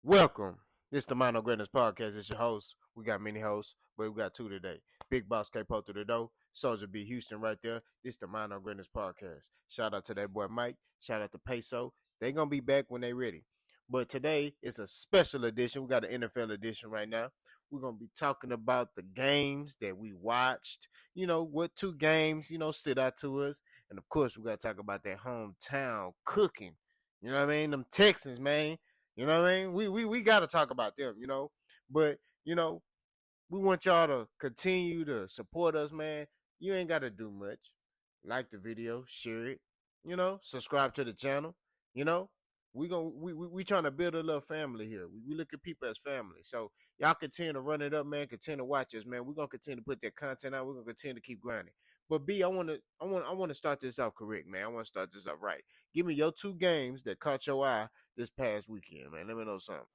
Welcome. This the Mind Greatness Podcast. It's your host. We got many hosts, but we got two today. Big Boss K-Po through the door. Soldier B Houston right there. This the Mind Greatness Podcast. Shout out to that boy Mike. Shout out to Peso. They gonna be back when they ready. But today is a special edition. We got an NFL edition right now. We're gonna be talking about the games that we watched. What two games, stood out to us. And of course, we gotta talk about that hometown cooking. You know what I mean? Them Texans, man. You know what I mean? We got to talk about them. But, you know, we want y'all to continue to support us, man. You ain't got to do much. Like the video, share it, subscribe to the channel. You know, we trying to build a little family here. We look at people as family. So y'all continue to run it up, man. Continue to watch us, man. We're gonna continue to put that content out. We're gonna continue to keep grinding. But B, I wanna start this out correct, man. I wanna start this out right. Give me your two games that caught your eye this past weekend, man. Let me know something.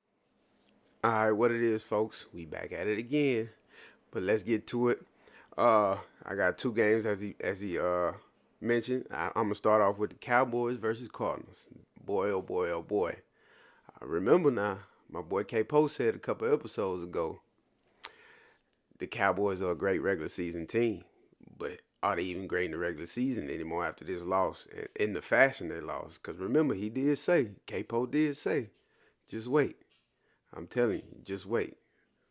All right, what it is, folks? We back at it again, but let's get to it. I got two games as he mentioned. I'm gonna start off with the Cowboys versus Cardinals. Boy, oh boy, oh boy. I remember now. My boy K Post said a couple episodes ago, the Cowboys are a great regular season team, but are they even great in the regular season anymore after this loss and in the fashion they lost? Because remember, he did say, K Po did say, just wait. I'm telling you, just wait.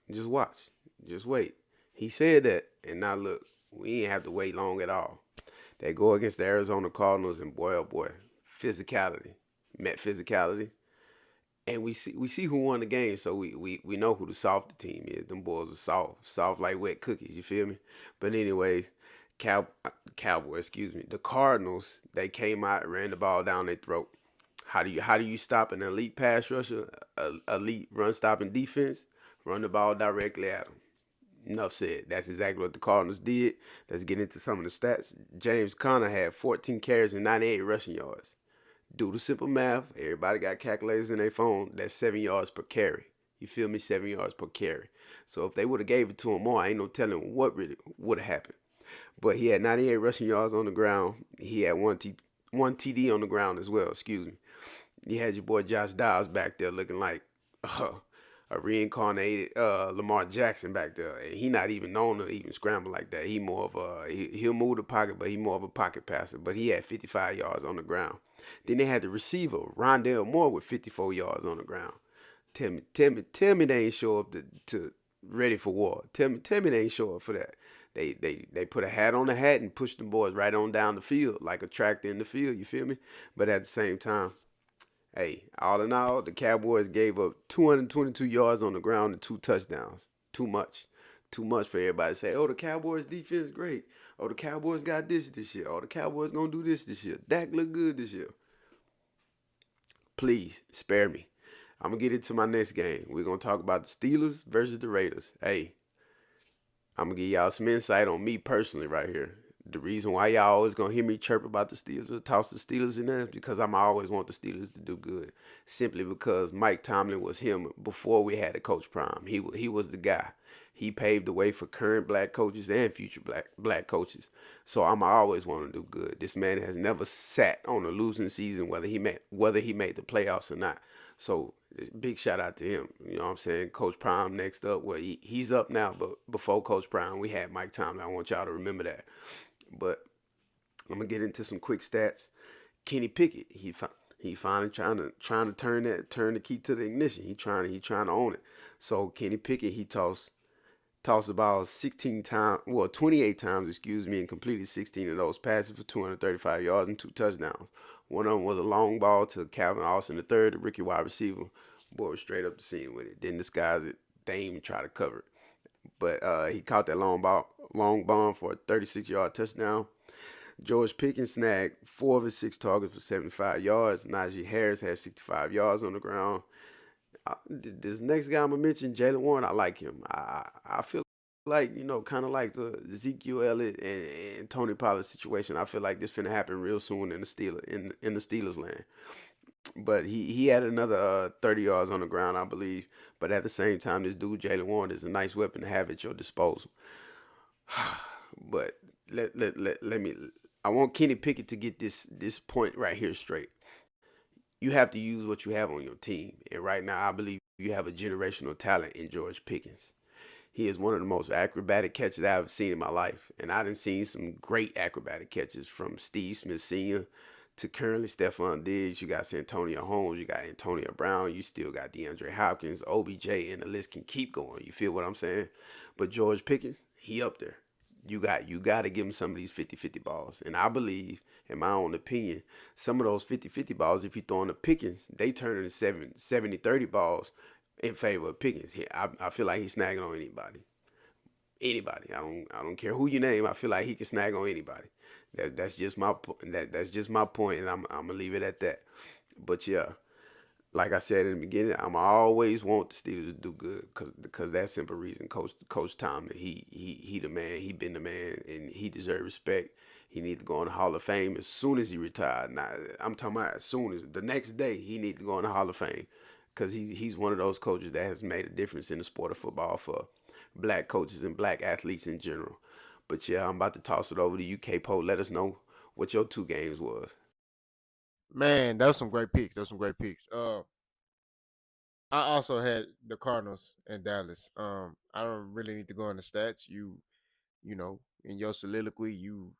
Just watch. Just wait. He said that, and now look, we ain't have to wait long at all. They go against the Arizona Cardinals, and boy, oh boy, physicality met physicality, and we see who won the game, so we know who the softer team is. Them boys are soft like wet cookies. You feel me? But anyways, Cowboy, excuse me, the Cardinals, they came out, ran the ball down their throat. How do you stop an elite pass rusher, elite run stopping defense? Run the ball directly at them. Enough said. That's exactly what the Cardinals did. Let's get into some of the stats. James Conner had 14 carries and 98 rushing yards. Do the simple math. Everybody got calculators in their phone. That's 7 yards per carry. You feel me? 7 yards per carry. So if they would have gave it to him more, I ain't no telling what really would have happened. But he had 98 rushing yards on the ground. He had one TD on the ground as well. Excuse me. You had your boy Josh Dobbs back there looking like uh, a reincarnated Lamar Jackson back there. And he not even known to even scramble like that. He more of a he'll move the pocket, but he more of a pocket passer. But he had 55 yards on the ground. Then they had the receiver Rondell Moore with 54 yards on the ground. Tell me they ain't show up to ready for war. Tell me they ain't show up for that. They put a hat on the hat and pushed them boys right on down the field like a tractor in the field. You feel me? But at the same time, hey, all in all, the Cowboys gave up 222 yards on the ground and two touchdowns. Too much. Too much for everybody to say, oh, the Cowboys defense great. Oh, the Cowboys got this year. Oh, the Cowboys gonna do this year. Dak look good this year. Please, spare me. I'm gonna get into my next game. We're gonna talk about the Steelers versus the Raiders. Hey, I'm gonna give y'all some insight on me personally right here. The reason why y'all always gonna hear me chirp about the Steelers or toss the Steelers in there is because I'm always want the Steelers to do good. Simply because Mike Tomlin was him before we had a coach prime. He was the guy. He paved the way for current black coaches and future black coaches. So I'm always want to do good. This man has never sat on a losing season whether he made the playoffs or not. So big shout out to him. You know what I'm saying? Coach Prime next up. Well, he's up now, but before Coach Prime, we had Mike Tomlin. I want y'all to remember that. But I'm gonna get into some quick stats. Kenny Pickett, he finally trying to turn the key to the ignition. He trying to own it. So Kenny Pickett, he tossed the ball 16 times, well 28 times, excuse me, and completed 16 of those passes for 235 yards and two touchdowns. One of them was a long ball to Calvin Austin III, the rookie wide receiver. Boy was straight up the scene with it. Didn't disguise it. They didn't even try to cover it. But he caught that long bomb for a 36-yard touchdown. George Pickens snagged 4 of his 6 targets for 75 yards. Najee Harris had 65 yards on the ground. This next guy I'm gonna mention, Jalen Warren, I like him. I feel like kind of like the Ezekiel Elliott and Tony Pollard situation. I feel like this finna happen real soon in the Steelers land. But he had another 30 yards on the ground, I believe. But at the same time, this dude Jalen Warren is a nice weapon to have at your disposal. But let me. I want Kenny Pickett to get this point right here straight. You have to use what you have on your team, and right now I believe You have a generational talent in George Pickens. He is one of the most acrobatic catches I've seen in my life. And I done seen some great acrobatic catches from Steve Smith Sr. to currently Stephon Diggs. You got Santonio Holmes, you got Antonio Brown, you still got DeAndre Hopkins, OBJ, and the list can keep going. You feel what I'm saying? But George Pickens, he up there. You got to give him some of these 50-50 balls. And I believe, in my own opinion, some of those 50-50 balls, if you throw in the Pickens, they turn into 70-30 balls in favor of Pickens. I feel like he's snagging on anybody. Anybody. I don't care who you name. I feel like he can snag on anybody. That's just that's just my point, and I'm gonna leave it at that. But yeah, like I said in the beginning, I'm always want the Steelers to do good because that simple reason, Coach Tomlin, he the man, he been the man, and he deserves respect. He need to go in the Hall of Fame as soon as he retired. Now I'm talking about as soon as the next day he need to go in the Hall of Fame because he's one of those coaches that has made a difference in the sport of football for black coaches and black athletes in general. But yeah, I'm about to toss it over to you, K-Po. Let us know what your two games was. Man, those some great picks. Those some great picks. I also had the Cardinals and Dallas. I don't really need to go into stats. You know, in your soliloquy, you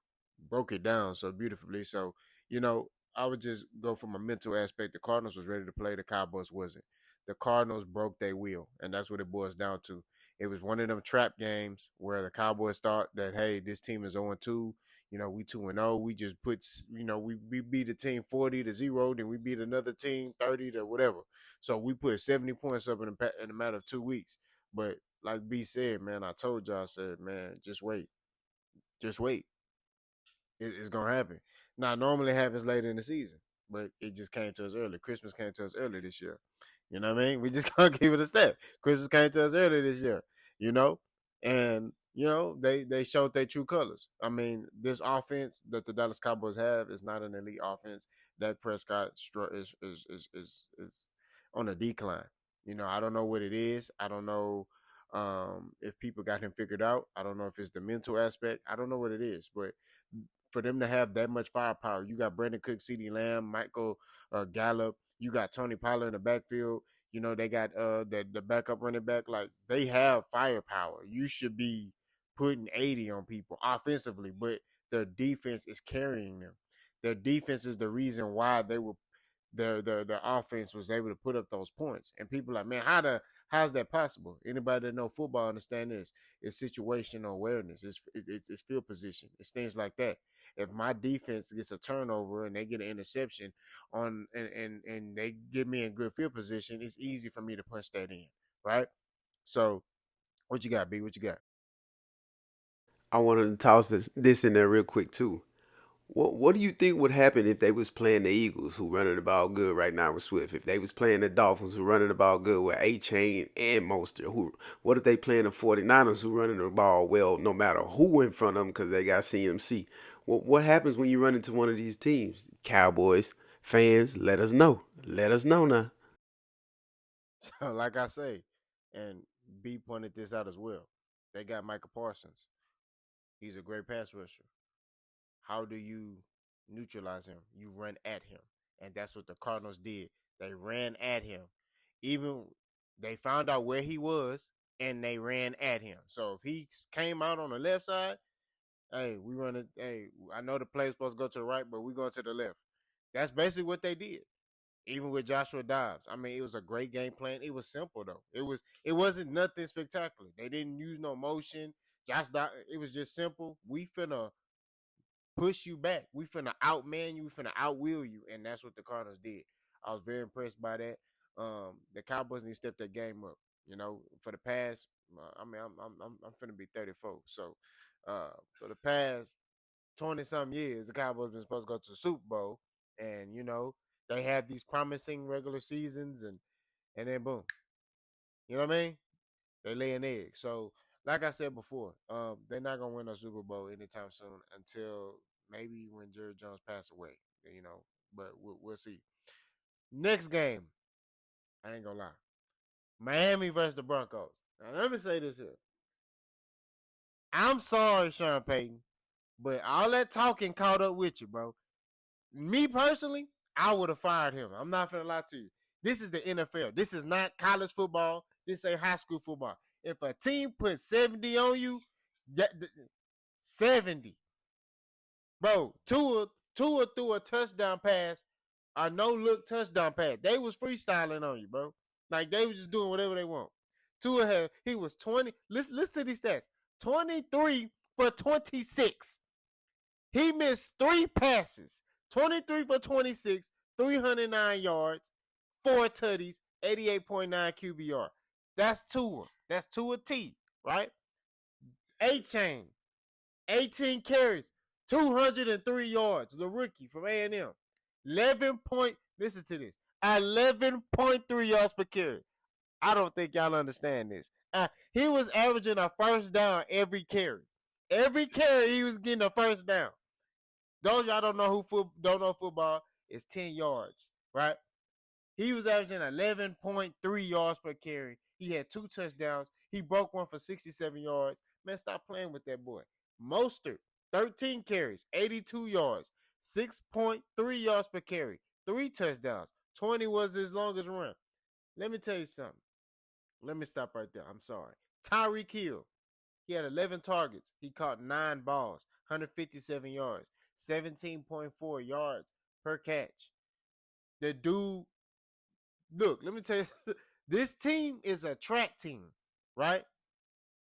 broke it down so beautifully. So, you know, I would just go from a mental aspect. The Cardinals was ready to play. The Cowboys wasn't. The Cardinals broke their will, and that's what it boils down to. It was one of them trap games where the Cowboys thought that, hey, this team is 0-2. You know, we 2-0. We just put, we beat a team 40-0, then we beat another team 30 to whatever. So we put 70 points up in a matter of 2 weeks. But like B said, man, I told y'all, I said, man, just wait. Just wait. It's gonna happen. Now, normally it happens later in the season, but it just came to us early. Christmas came to us early this year. You know what I mean? We just gonna keep it a step. Christmas came to us early this year. You know, and they showed their true colors. I mean, this offense that the Dallas Cowboys have is not an elite offense. Dak Prescott is on a decline. I don't know what it is. I don't know if people got him figured out. I don't know if it's the mental aspect. I don't know what it is, but for them to have that much firepower, you got Brandon Cook, CeeDee Lamb, Michael Gallup, you got Tony Pollard in the backfield. They got the backup running back. Like, they have firepower. You should be putting 80 on people offensively, but their defense is carrying them. Their defense is the reason why they were their offense was able to put up those points. And people are like, man, how's that possible? Anybody that know football understand this? It's situational awareness. It's field position. It's things like that. If my defense gets a turnover and they get an interception and they get me in good field position, it's easy for me to punch that in, right? So, what you got, B? What you got? I wanted to toss this in there real quick too. What do you think would happen if they was playing the Eagles, who running the ball good right now with Swift? If they was playing the Dolphins, who running the ball good with A Chain and Mostert? What if they playing the 49ers, who running the ball well no matter who in front of them because they got CMC? What happens when you run into one of these teams? Cowboys fans, let us know. Let us know now. So, like I say, and B pointed this out as well. They got Michael Parsons. He's a great pass rusher. How do you neutralize him? You run at him. And that's what the Cardinals did. They ran at him. Even they found out where he was and they ran at him. So if he came out on the left side, hey, we run it. Hey, I know the play's supposed to go to the right, but we going to the left. That's basically what they did. Even with Joshua Dobbs. I mean, it was a great game plan. It was simple though. It wasn't nothing spectacular. They didn't use no motion. It was just simple. We finna push you back. We finna outman you. We finna outwill you, and that's what the Cardinals did. I was very impressed by that. The Cowboys need to step that game up. For the past, I mean, I'm finna be 34. So, for the past 20 some years, the Cowboys been supposed to go to the Super Bowl, and they have these promising regular seasons, and then boom, you know what I mean? They lay an egg. So, like I said before, they're not gonna win a Super Bowl anytime soon until maybe when Jerry Jones passed away. But we'll see. Next game, I ain't gonna lie, Miami versus the Broncos. Now, let me say this here. I'm sorry, Sean Payton, but all that talking caught up with you, bro. Me personally, I would have fired him. I'm not gonna lie to you. This is the NFL. This is not college football. This ain't high school football. If a team puts 70 on you, 70. Bro, Tua threw a touchdown pass, a no-look touchdown pass. They was freestyling on you, bro. Like, they was just doing whatever they want. He was 20. Listen to these stats. 23 for 26. He missed 3 passes. 23 for 26, 309 yards, 4 tutties, 88.9 QBR. That's Tua. That's Tua T, right? A-Chain, 18 carries, 203 yards. The rookie from A&M. 11.3 yards per carry. I don't think y'all understand this. He was averaging a first down every carry. Every carry he was getting a first down. Those y'all don't know football is 10 yards, right? He was averaging 11.3 yards per carry. He had 2 touchdowns. He broke one for 67 yards. Man, stop playing with that boy. Mostert, 13 carries, 82 yards, 6.3 yards per carry, 3 touchdowns. 20 was his longest run. Let me tell you something. Let me stop right there. I'm sorry. Tyreek Hill, he had 11 targets. He caught 9 balls, 157 yards, 17.4 yards per catch. The dude, look, let me tell you, this team is a track team, right?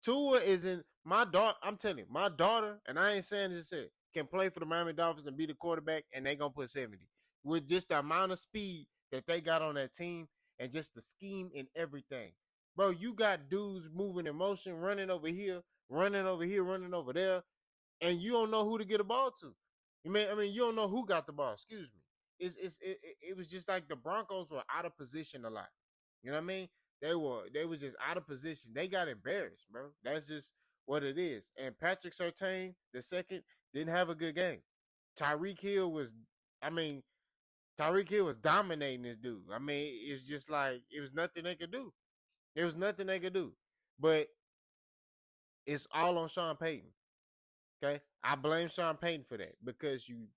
Tua is in my daughter. I'm telling you, my daughter, and I ain't saying this shit, can play for the Miami Dolphins and be the quarterback, and they gonna put 70 with just the amount of speed that they got on that team and just the scheme and everything. Bro, you got dudes moving in motion, running over here, running over there, and you don't know who to get a ball to. You don't know who got the ball. Excuse me. It was just like the Broncos were out of position a lot. You know what I mean? They were just out of position. They got embarrassed, bro. That's just what it is. And Patrick Surtain, the second, didn't have a good game. Tyreek Hill was, I mean, Tyreek Hill was dominating this dude. I mean, it's just like it was nothing they could do. There was nothing they could do. But it's all on Sean Payton. Okay, I blame Sean Payton for that because you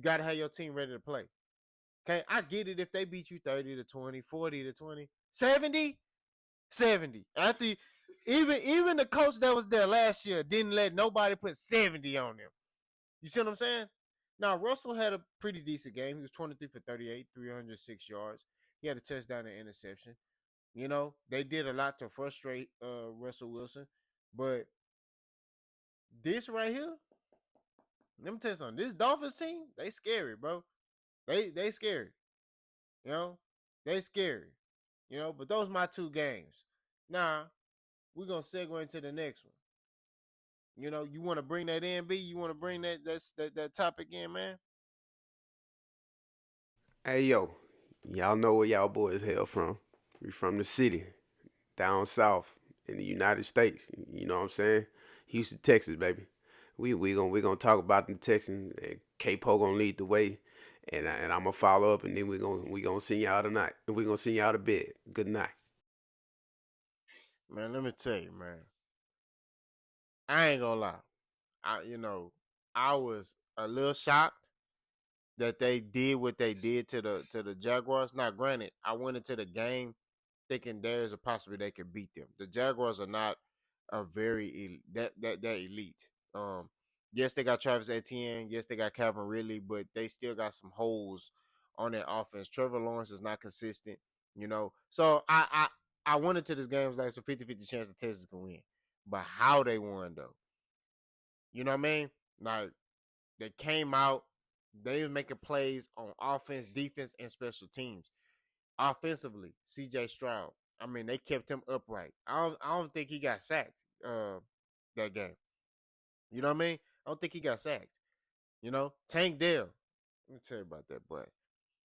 got to have your team ready to play. Okay, I get it if they beat you 30-20, 40-20, 70. After even the coach that was there last year didn't let nobody put 70 on them. You see what I'm saying? Now Russell had a pretty decent game. He was 23 for 38, 306 yards. He had a touchdown and interception. You know, they did a lot to frustrate Russell Wilson, but this right here, let me tell you something. This Dolphins team, they scary, bro. They scary. You know, they scary. You know, but those are my 2 games. Now, we're gonna segue into the next one. You know, you want to bring that in, B? You want to bring that topic in, man? Hey yo, y'all know where y'all boys hail from. We from the city, down south in the United States. You know what I'm saying? Houston, Texas, baby. We gonna talk about the Texans. And K-Po gonna lead the way, and I'm gonna follow up, and then we gonna send y'all tonight. And we gonna send y'all to bed. Good night. Man, let me tell you, man. I ain't gonna lie. I was a little shocked that they did what they did to the Jaguars. Now, granted, I went into the game thinking there's a possibility they could beat them. The Jaguars are not a very that elite. Yes, they got Travis Etienne. Yes, they got Calvin Ridley, but they still got some holes on their offense. Trevor Lawrence is not consistent, you know. So I went into this game like it's a 50-50 chance the Texans can win. But how they won though. You know what I mean? Like they came out, they were making plays on offense, defense, and special teams. Offensively, CJ Stroud. I mean, they kept him upright. I don't think he got sacked that game. You know what I mean? I don't think he got sacked. You know, Tank Dell. Let me tell you about that boy.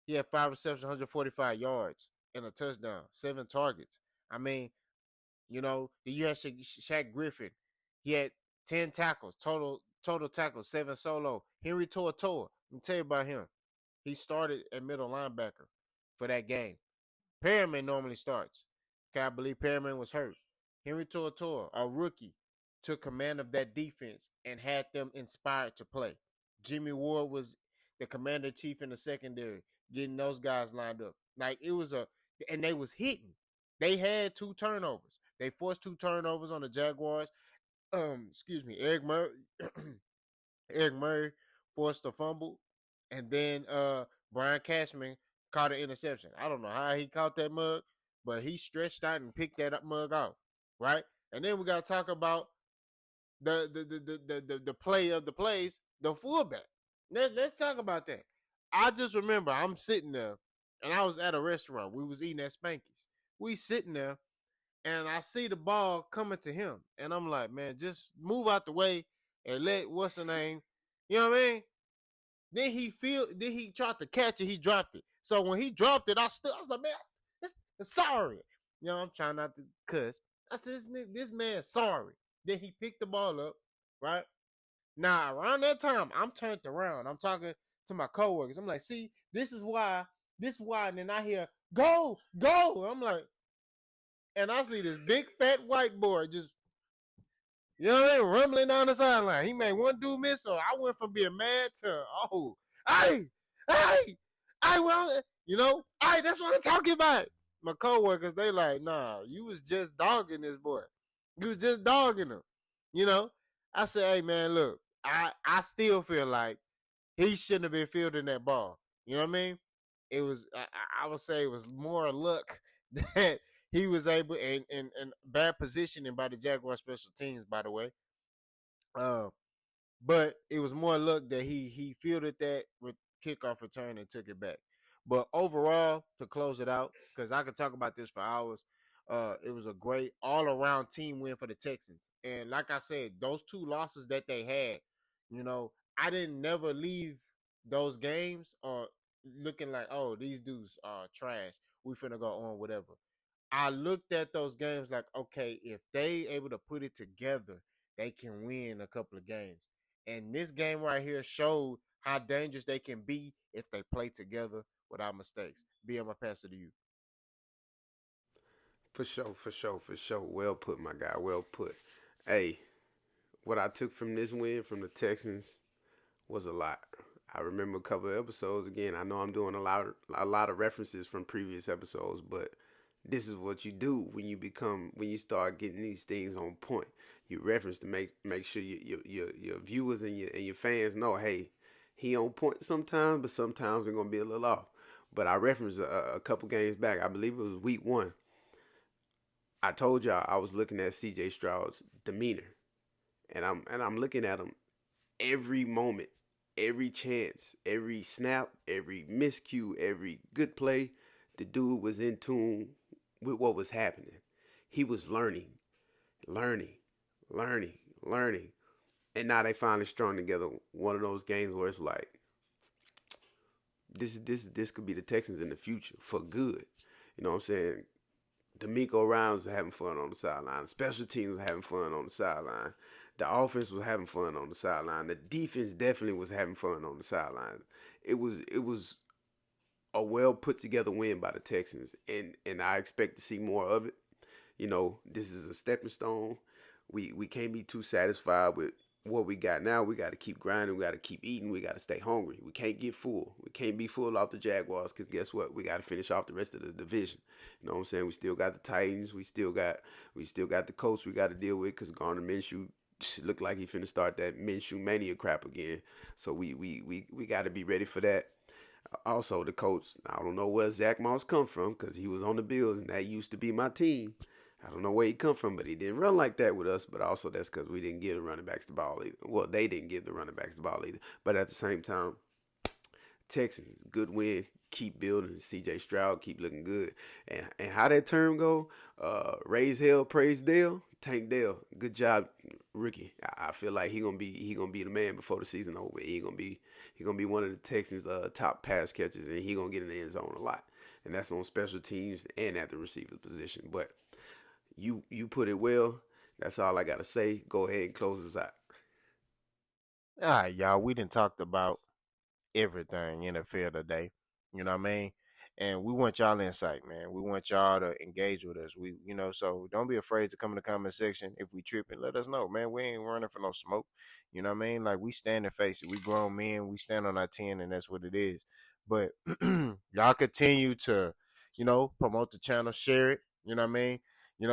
He had 5 receptions, 145 yards, and a touchdown, 7 targets. I mean, you know, you had Shaq Griffin. He had 10 tackles, total tackles, 7 solo. Henry Toa. Let me tell you about him. He started at middle linebacker for that game. Perriman normally starts. Okay, I believe Perriman was hurt. Henry Toa, a rookie, took command of that defense and had them inspired to play. Jimmy Ward was the commander chief in the secondary, getting those guys lined up. Like it was and they was hitting. They had 2 turnovers. They forced 2 turnovers on the Jaguars. Excuse me, Eric Murray. Eric Murray forced a fumble, and then Brian Cashman caught an interception. I don't know how he caught that mug, but he stretched out and picked that up mug off, right? And then we got to talk about the play of the plays, the fullback. Let's talk about that. I just remember I'm sitting there, and I was at a restaurant. We was eating at Spanky's. We sitting there, and I see the ball coming to him, and I'm like, man, just move out the way and let what's the name, you know what I mean? Then he tried to catch it, he dropped it. So when he dropped it, I was like, man, sorry. You know, I'm trying not to cuss. I said, this man's sorry. Then he picked the ball up, right? Now around that time, I'm turned around. I'm talking to my coworkers. I'm like, see, this is why. And then I hear, go, go. I'm like, and I see this big fat white boy just, you know what I mean, rumbling down the sideline. He made one dude miss, so I went from being mad to, oh, hey, hey, well, you know, hey, that's what I'm talking about. My coworkers, they like, nah, you was just dogging this boy. You was just dogging him. You know, I said, hey man, look, I still feel like he shouldn't have been fielding that ball. You know what I mean? It was, I would say it was more luck that he was able, and bad positioning by the Jaguar special teams, by the way. Uh, but it was more luck that he fielded that with kickoff return and took it back. But overall, to close it out, because I could talk about this for hours, it was a great all around team win for the Texans. And like I said, those 2 losses that they had, you know, I didn't never leave those games looking like, oh, these dudes are trash. We finna go on whatever. I looked at those games like, okay, if they able to put it together, they can win a couple of games. And this game right here showed how dangerous they can be if they play together without mistakes. Be on my pass to you. For sure, for sure, for sure. Well put, my guy. Well put. Hey, what I took from this win from the Texans was a lot. I remember a couple of episodes. Again, I know I'm doing a lot of references from previous episodes, but this is what you do when you start getting these things on point. You reference to make sure your viewers and your fans know, hey, he on point sometimes, but sometimes we're gonna be a little off. But I referenced a couple games back. I believe it was week 1. I told y'all I was looking at C.J. Stroud's demeanor, and I'm looking at him every moment, every chance, every snap, every miscue, every good play. The dude was in tune with what was happening. He was learning, learning, learning, learning. And now they finally strung together one of those games where it's like this could be the Texans in the future for good. You know what I'm saying? D'Amico Ryan's was having fun on the sideline. The special teams was having fun on the sideline. The offense was having fun on the sideline. The defense definitely was having fun on the sideline. It was a well put together win by the Texans, and I expect to see more of it. You know, this is a stepping stone. We can't be too satisfied with what we got now. We got to keep grinding. We got to keep eating. We got to stay hungry. We can't get full. We can't be full off the Jaguars because guess what? We got to finish off the rest of the division. You know what I'm saying? We still got the Titans. We still got the Colts we got to deal with because Garner Minshew looked like he finna start that Minshew mania crap again. So we got to be ready for that. Also, the coach, I don't know where Zach Moss come from because he was on the Bills and that used to be my team. I don't know where he come from, but he didn't run like that with us. But also that's because we didn't give the running backs the ball either. Well, they didn't give the running backs the ball either. But at the same time, Texans, good win. Keep building. C.J. Stroud keep looking good. And how that term go? Raise hell, praise Dale. Tank Dale, good job, rookie. I feel like he gonna be the man before the season over. He gonna be one of the Texans' top pass catchers, and he gonna get in the end zone a lot. And that's on special teams and at the receiver position. But you put it well. That's all I gotta say. Go ahead and close this out. All right, y'all. We didn't talked about everything in the field today. You know what I mean? And we want y'all insight, man. We want y'all to engage with us. So don't be afraid to come in the comment section. If we tripping, let us know, man. We ain't running for no smoke. You know what I mean? Like we stand and face it. We grown men. We stand on our 10, and that's what it is. But y'all continue to, promote the channel, share it. You know what I mean?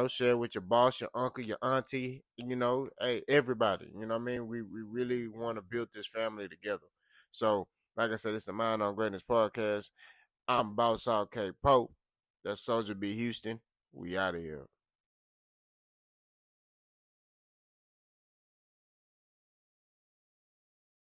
Share it with your boss, your uncle, your auntie, hey, everybody. You know what I mean? We really want to build this family together. So, like I said, it's the Mind on Greatness podcast. I'm Boss K Pope. That's Soldier B Houston. We out of here.